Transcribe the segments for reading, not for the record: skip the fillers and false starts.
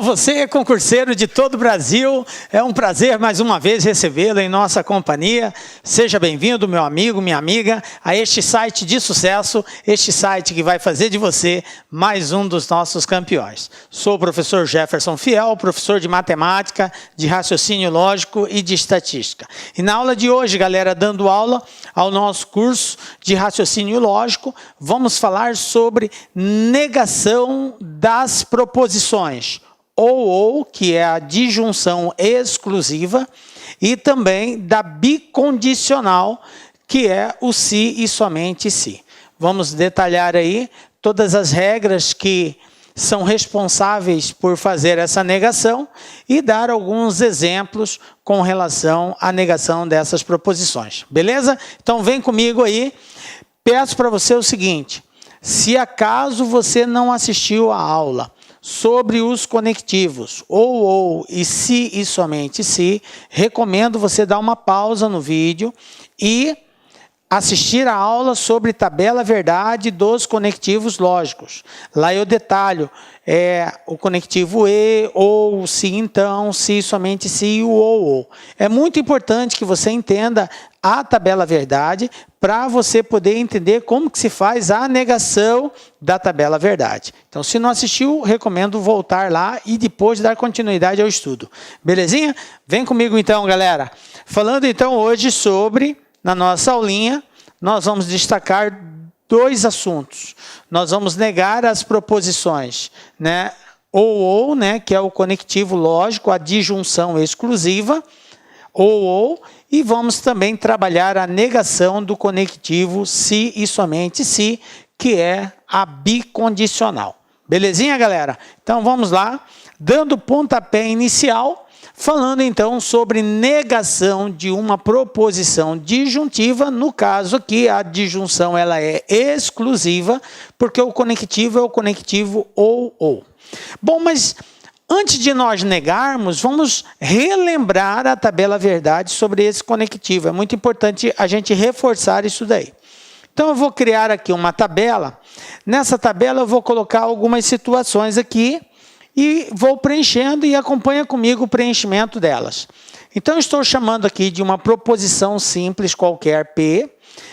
Você, concurseiro de todo o Brasil, é um prazer mais uma vez recebê-lo em nossa companhia. Seja bem-vindo, meu amigo, minha amiga, a este site de sucesso, este site que vai fazer de você mais um dos nossos campeões. Sou o professor Jefferson Fiel, professor de matemática, de raciocínio lógico e de estatística. E na aula de hoje, galera, dando aula ao nosso curso de raciocínio lógico, vamos falar sobre negação das proposições. Ou, que é a disjunção exclusiva, e também da bicondicional, que é o se e somente se. Vamos detalhar aí todas as regras que são responsáveis por fazer essa negação e dar alguns exemplos com relação à negação dessas proposições. Beleza? Então vem comigo aí. Peço para você o seguinte: se acaso você não assistiu à aula sobre os conectivos, ou e se e somente se, recomendo você dar uma pausa no vídeo e assistir a aula sobre tabela verdade dos conectivos lógicos. Lá eu detalho o conectivo e, ou, se, então, se, somente se e o ou. É muito importante que você entenda a tabela verdade para você poder entender como que se faz a negação da tabela verdade. Então, se não assistiu, recomendo voltar lá e depois dar continuidade ao estudo. Belezinha? Vem comigo então, galera. Falando então hoje sobre, na nossa aulinha, nós vamos destacar dois assuntos. Nós vamos negar as proposições, né? Ou, né, que é o conectivo lógico, a disjunção exclusiva, ou, e vamos também trabalhar a negação do conectivo se e somente se, que é a bicondicional. Belezinha, galera? Então vamos lá, dando pontapé inicial, falando então sobre negação de uma proposição disjuntiva. No caso aqui, a disjunção ela é exclusiva, porque o conectivo é o conectivo ou. Bom, mas antes de nós negarmos, vamos relembrar a tabela verdade sobre esse conectivo. É muito importante a gente reforçar isso daí. Então eu vou criar aqui uma tabela. Nessa tabela eu vou colocar algumas situações aqui e vou preenchendo e acompanha comigo o preenchimento delas. Então, eu estou chamando aqui de uma proposição simples qualquer P.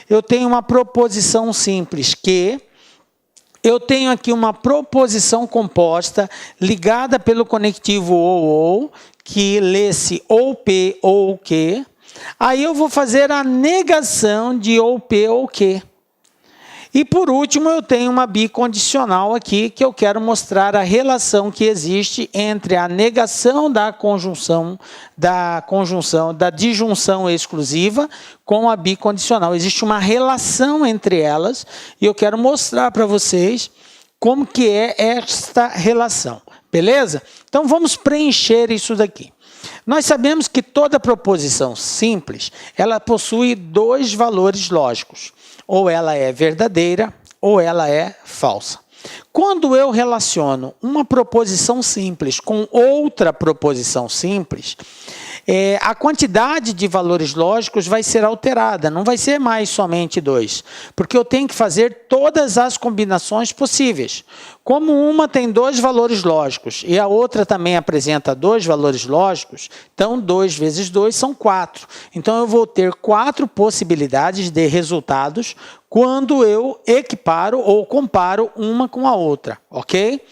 Eu tenho uma proposição simples Q. Eu tenho aqui uma proposição composta ligada pelo conectivo ou, que lê-se ou P ou Q. Aí eu vou fazer a negação de ou P ou Q. E por último, eu tenho uma bicondicional aqui, que eu quero mostrar a relação que existe entre a negação da disjunção exclusiva com a bicondicional. Existe uma relação entre elas e eu quero mostrar para vocês como que é esta relação. Beleza? Então vamos preencher isso daqui. Nós sabemos que toda proposição simples, ela possui dois valores lógicos. Ou ela é verdadeira, ou ela é falsa. Quando eu relaciono uma proposição simples com outra proposição simples, a quantidade de valores lógicos vai ser alterada, não vai ser mais somente dois, porque eu tenho que fazer todas as combinações possíveis. Como uma tem dois valores lógicos e a outra também apresenta dois valores lógicos, então 2 vezes 2 são 4. Então eu vou ter 4 possibilidades de resultados quando eu equiparo ou comparo uma com a outra, ok?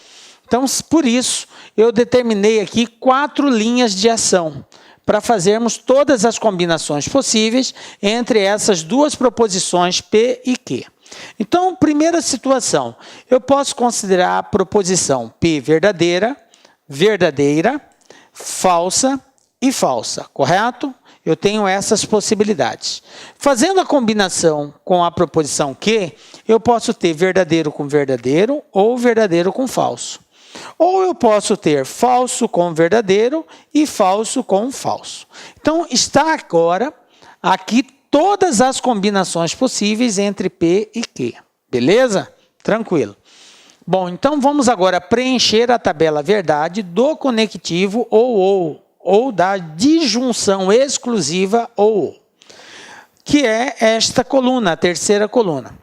Então, por isso, eu determinei aqui 4 linhas de ação para fazermos todas as combinações possíveis entre essas duas proposições P e Q. Então, primeira situação, eu posso considerar a proposição P verdadeira, verdadeira, falsa e falsa, correto? Eu tenho essas possibilidades. Fazendo a combinação com a proposição Q, eu posso ter verdadeiro com verdadeiro ou verdadeiro com falso. Ou eu posso ter falso com verdadeiro e falso com falso. Então, está agora aqui todas as combinações possíveis entre P e Q. Beleza? Tranquilo. Bom, então vamos agora preencher a tabela verdade do conectivo ou da disjunção exclusiva ou, que é esta coluna, a terceira coluna.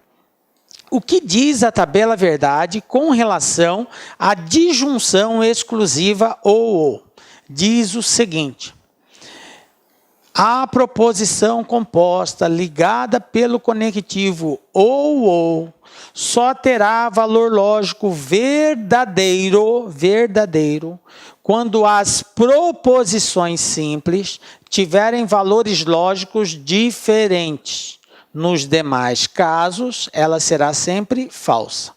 O que diz a tabela verdade com relação à disjunção exclusiva ou? Diz o seguinte: a proposição composta ligada pelo conectivo ou só terá valor lógico verdadeiro quando as proposições simples tiverem valores lógicos diferentes. Nos demais casos, ela será sempre falsa.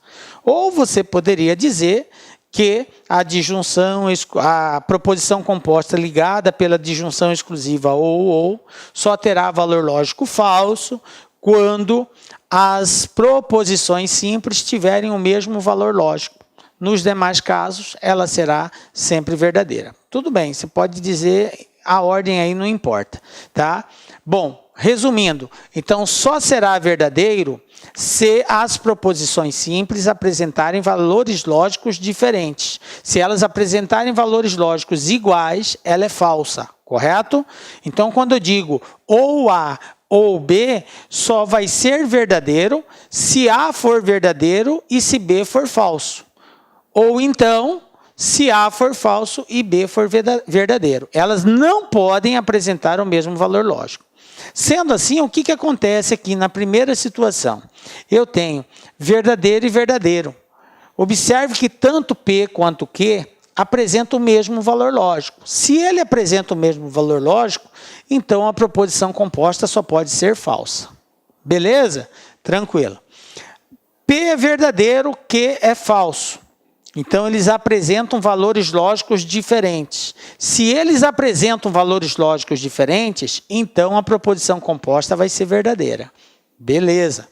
Ou você poderia dizer que a proposição composta ligada pela disjunção exclusiva ou só terá valor lógico falso quando as proposições simples tiverem o mesmo valor lógico. Nos demais casos, ela será sempre verdadeira. Tudo bem, você pode dizer, a ordem aí não importa, tá? Bom, resumindo, então só será verdadeiro se as proposições simples apresentarem valores lógicos diferentes. Se elas apresentarem valores lógicos iguais, ela é falsa, correto? Então, quando eu digo ou A ou B, só vai ser verdadeiro se A for verdadeiro e se B for falso. Ou então, se A for falso e B for verdadeiro. Elas não podem apresentar o mesmo valor lógico. Sendo assim, o que acontece aqui na primeira situação? Eu tenho verdadeiro e verdadeiro. Observe que tanto P quanto Q apresentam o mesmo valor lógico. Se ele apresenta o mesmo valor lógico, então a proposição composta só pode ser falsa. Beleza? Tranquilo. P é verdadeiro, Q é falso. Então, eles apresentam valores lógicos diferentes. Se eles apresentam valores lógicos diferentes, então a proposição composta vai ser verdadeira. Beleza.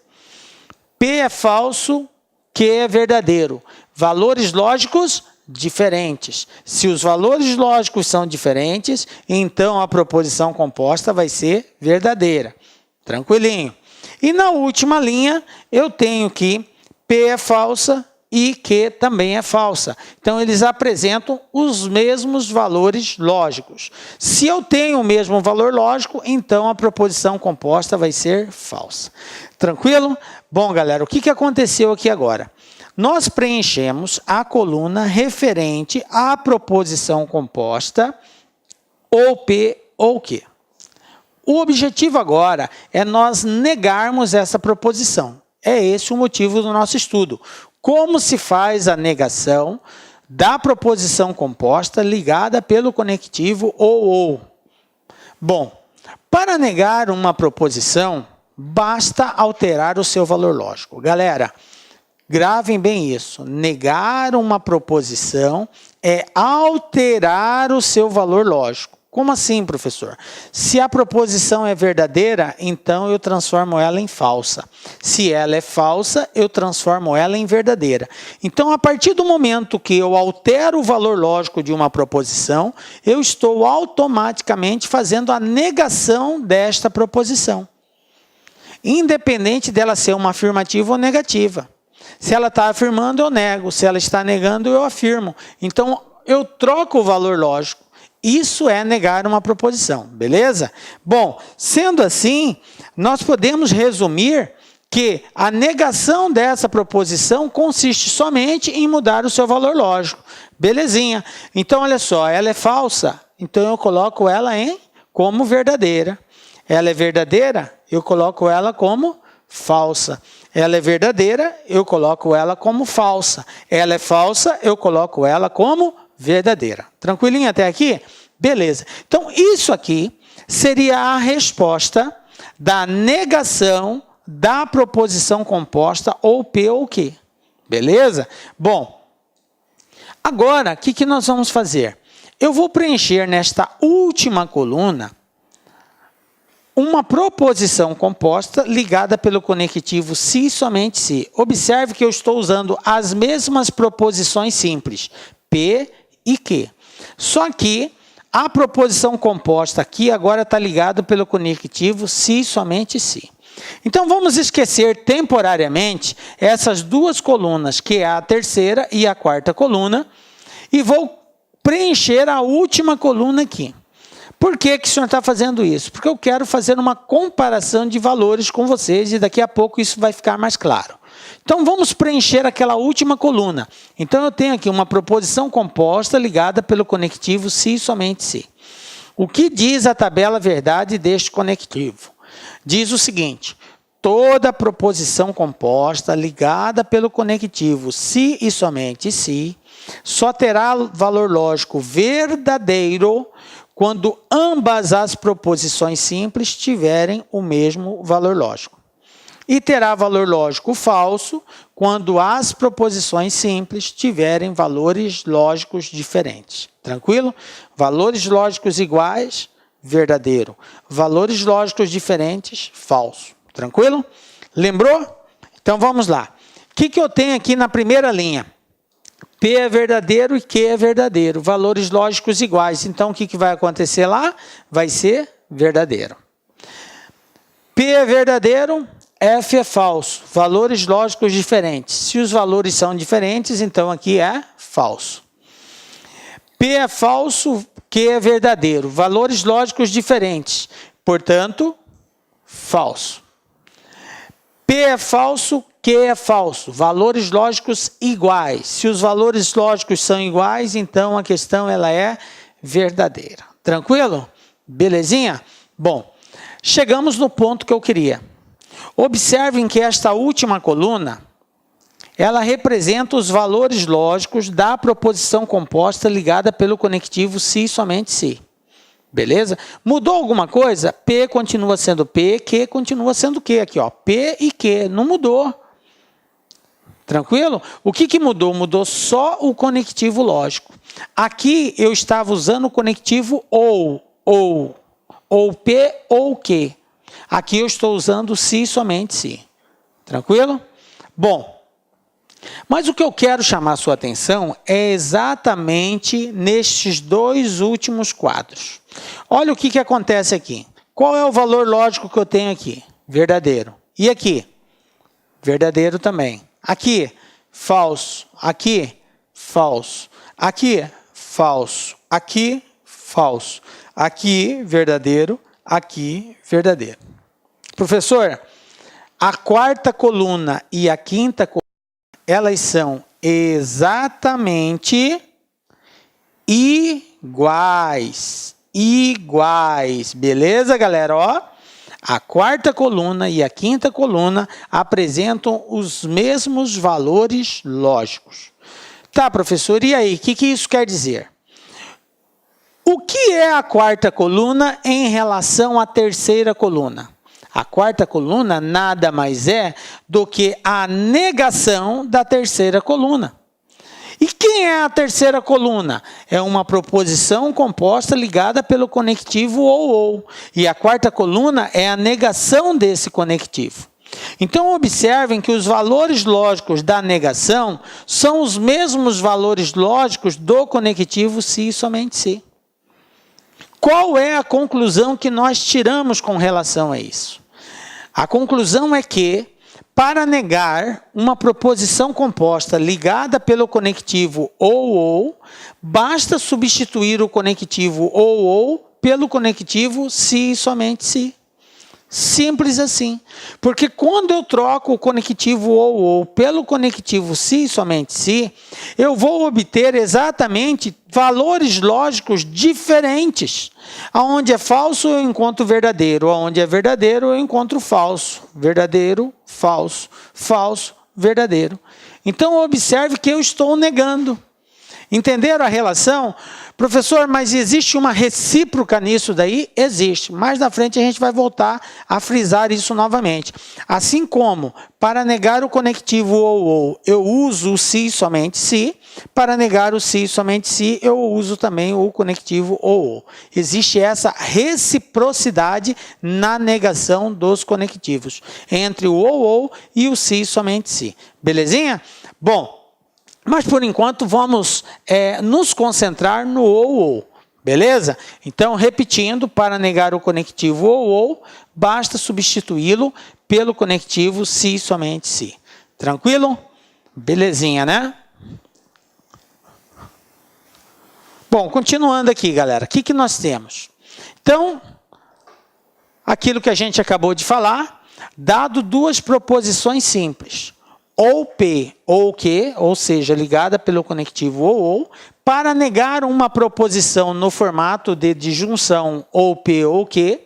P é falso, Q é verdadeiro. Valores lógicos diferentes. Se os valores lógicos são diferentes, então a proposição composta vai ser verdadeira. Tranquilinho. E na última linha, eu tenho que P é falsa e Q também é falsa. Então, eles apresentam os mesmos valores lógicos. Se eu tenho o mesmo valor lógico, então a proposição composta vai ser falsa. Tranquilo? Bom, galera, o que aconteceu aqui agora? Nós preenchemos a coluna referente à proposição composta ou P ou Q. O objetivo agora é nós negarmos essa proposição. É esse o motivo do nosso estudo. Como se faz a negação da proposição composta ligada pelo conectivo ou? Bom, para negar uma proposição, basta alterar o seu valor lógico. Galera, gravem bem isso. Negar uma proposição é alterar o seu valor lógico. Como assim, professor? Se a proposição é verdadeira, então eu transformo ela em falsa. Se ela é falsa, eu transformo ela em verdadeira. Então, a partir do momento que eu altero o valor lógico de uma proposição, eu estou automaticamente fazendo a negação desta proposição. Independente dela ser uma afirmativa ou negativa. Se ela está afirmando, eu nego. Se ela está negando, eu afirmo. Então, eu troco o valor lógico. Isso é negar uma proposição, beleza? Bom, sendo assim, nós podemos resumir que a negação dessa proposição consiste somente em mudar o seu valor lógico. Belezinha. Então, olha só, ela é falsa, então eu coloco ela como verdadeira. Ela é verdadeira, eu coloco ela como falsa. Ela é verdadeira, eu coloco ela como falsa. Ela é falsa, eu coloco ela como verdadeira. Tranquilinho até aqui? Beleza. Então, isso aqui seria a resposta da negação da proposição composta ou P ou Q. Beleza? Bom, agora, o que nós vamos fazer? Eu vou preencher nesta última coluna uma proposição composta ligada pelo conectivo se e somente se. Observe que eu estou usando as mesmas proposições simples, P e Q. Só que a proposição composta aqui agora está ligada pelo conectivo se e somente se. Então, vamos esquecer temporariamente essas duas colunas, que é a terceira e a quarta coluna, e vou preencher a última coluna aqui. Por que que o senhor está fazendo isso? Porque eu quero fazer uma comparação de valores com vocês e daqui a pouco isso vai ficar mais claro. Então, vamos preencher aquela última coluna. Então, eu tenho aqui uma proposição composta ligada pelo conectivo se e somente se. O que diz a tabela verdade deste conectivo? Diz o seguinte: toda proposição composta ligada pelo conectivo se e somente se só terá valor lógico verdadeiro quando ambas as proposições simples tiverem o mesmo valor lógico. E terá valor lógico falso quando as proposições simples tiverem valores lógicos diferentes. Tranquilo? Valores lógicos iguais, verdadeiro. Valores lógicos diferentes, falso. Tranquilo? Lembrou? Então vamos lá. O que eu tenho aqui na primeira linha? P é verdadeiro e Q é verdadeiro. Valores lógicos iguais. Então o que vai acontecer lá? Vai ser verdadeiro. P é verdadeiro, F é falso. Valores lógicos diferentes. Se os valores são diferentes, então aqui é falso. P é falso, Q é verdadeiro. Valores lógicos diferentes. Portanto, falso. P é falso, Q é falso. Valores lógicos iguais. Se os valores lógicos são iguais, então a questão ela é verdadeira. Tranquilo? Belezinha? Bom, chegamos no ponto que eu queria. Observem que esta última coluna, ela representa os valores lógicos da proposição composta ligada pelo conectivo se e somente se. Beleza? Mudou alguma coisa? P continua sendo P, Q continua sendo Q. Aqui, ó, P e Q, não mudou. Tranquilo? O que mudou? Mudou só o conectivo lógico. Aqui eu estava usando o conectivo ou P ou Q. Aqui eu estou usando se e somente se. Tranquilo? Bom, mas o que eu quero chamar a sua atenção é exatamente nestes dois últimos quadros. Olha o que acontece aqui. Qual é o valor lógico que eu tenho aqui? Verdadeiro. E aqui? Verdadeiro também. Aqui, falso. Aqui, falso. Aqui, falso. Aqui, falso. Aqui, verdadeiro. Aqui, verdadeiro. Professor, a quarta coluna e a quinta coluna, elas são exatamente iguais. Iguais. Beleza, galera? Ó, a quarta coluna e a quinta coluna apresentam os mesmos valores lógicos. Tá, professor, e aí? O que isso quer dizer? O que é a quarta coluna em relação à terceira coluna? A quarta coluna nada mais é do que a negação da terceira coluna. E quem é a terceira coluna? É uma proposição composta ligada pelo conectivo ou. E a quarta coluna é a negação desse conectivo. Então, observem que os valores lógicos da negação são os mesmos valores lógicos do conectivo se e somente se. Qual é a conclusão que nós tiramos com relação a isso? A conclusão é que, para negar uma proposição composta ligada pelo conectivo ou, basta substituir o conectivo ou pelo conectivo se e somente se. Simples assim. Porque quando eu troco o conectivo ou pelo conectivo se e somente se, eu vou obter exatamente valores lógicos diferentes. Aonde é falso, eu encontro verdadeiro. Aonde é verdadeiro, eu encontro falso. Verdadeiro, falso. Falso, verdadeiro. Então, observe que eu estou negando. Entenderam a relação? Professor, mas existe uma recíproca nisso daí? Existe. Mais na frente a gente vai voltar a frisar isso novamente. Assim como, para negar o conectivo ou, eu uso o se somente se, para negar o se somente se, eu uso também o conectivo ou. Existe essa reciprocidade na negação dos conectivos, entre o ou e o se somente se. Belezinha? Bom, mas, por enquanto, vamos nos concentrar no ou. Beleza? Então, repetindo, para negar o conectivo ou, basta substituí-lo pelo conectivo se e somente se. Tranquilo? Belezinha, né? Bom, continuando aqui, galera. O que nós temos? Então, aquilo que a gente acabou de falar, dado duas proposições simples, ou P ou Q, ou seja, ligada pelo conectivo ou, para negar uma proposição no formato de disjunção ou P ou Q,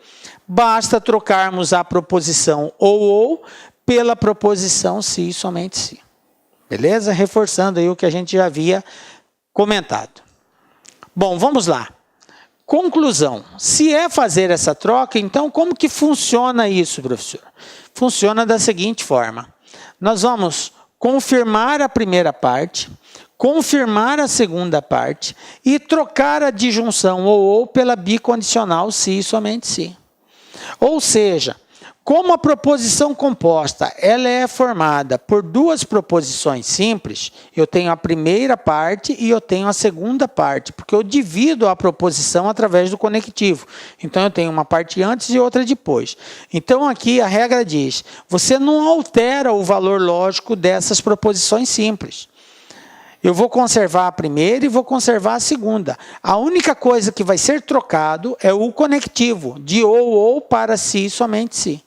basta trocarmos a proposição ou pela proposição se e somente se. Beleza? Reforçando aí o que a gente já havia comentado. Bom, vamos lá. Conclusão. Se é fazer essa troca, então como que funciona isso, professor? Funciona da seguinte forma. Nós vamos confirmar a primeira parte, confirmar a segunda parte e trocar a disjunção ou pela bicondicional se e somente se. Ou seja, como a proposição composta ela é formada por duas proposições simples, eu tenho a primeira parte e eu tenho a segunda parte, porque eu divido a proposição através do conectivo. Então, eu tenho uma parte antes e outra depois. Então, aqui a regra diz, você não altera o valor lógico dessas proposições simples. Eu vou conservar a primeira e vou conservar a segunda. A única coisa que vai ser trocado é o conectivo, de ou para si, somente si.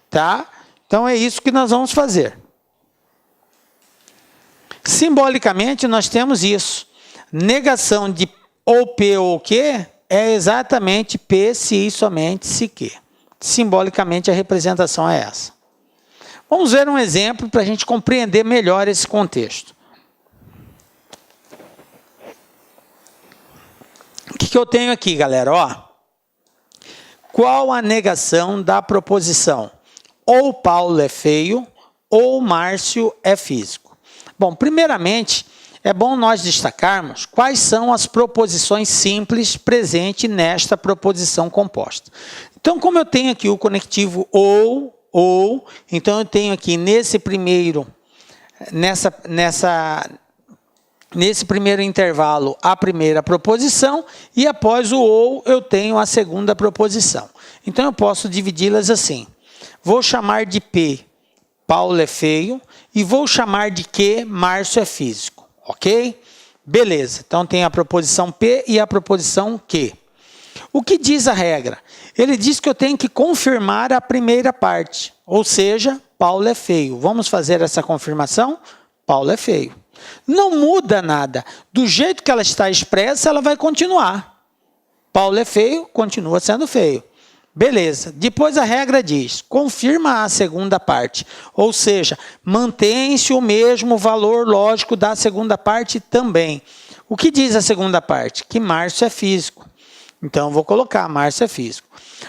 Tá? Então, é isso que nós vamos fazer. Simbolicamente, nós temos isso. Negação de ou P ou Q é exatamente P se e somente se Q. Simbolicamente, a representação é essa. Vamos ver um exemplo para a gente compreender melhor esse contexto. O que eu tenho aqui, galera? Ó, qual a negação da proposição? Ou Paulo é feio, ou Márcio é físico. Bom, primeiramente, é bom nós destacarmos quais são as proposições simples presentes nesta proposição composta. Então, como eu tenho aqui o conectivo ou, então eu tenho aqui nesse primeiro intervalo a primeira proposição e após o ou eu tenho a segunda proposição. Então, eu posso dividi-las assim. Vou chamar de P, Paulo é feio, e vou chamar de Q, Márcio é físico, ok? Beleza, então tem a proposição P e a proposição Q. O que diz a regra? Ele diz que eu tenho que confirmar a primeira parte, ou seja, Paulo é feio. Vamos fazer essa confirmação? Paulo é feio. Não muda nada. Do jeito que ela está expressa, ela vai continuar. Paulo é feio, continua sendo feio. Beleza. Depois a regra diz, confirma a segunda parte. Ou seja, mantém-se o mesmo valor lógico da segunda parte também. O que diz a segunda parte? Que Márcio é físico. Então, eu vou colocar Márcio é físico.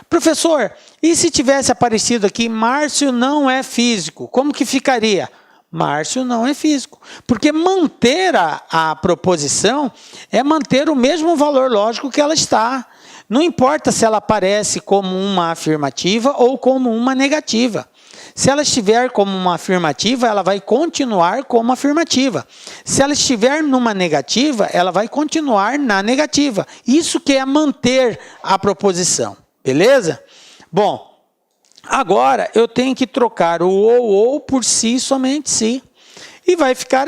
Professor, e se tivesse aparecido aqui Márcio não é físico? Como que ficaria? Márcio não é físico. Porque manter a proposição é manter o mesmo valor lógico que ela está. Não importa se ela aparece como uma afirmativa ou como uma negativa. Se ela estiver como uma afirmativa, ela vai continuar como afirmativa. Se ela estiver numa negativa, ela vai continuar na negativa. Isso que é manter a proposição. Beleza? Bom, agora eu tenho que trocar o ou por si, somente si. E vai ficar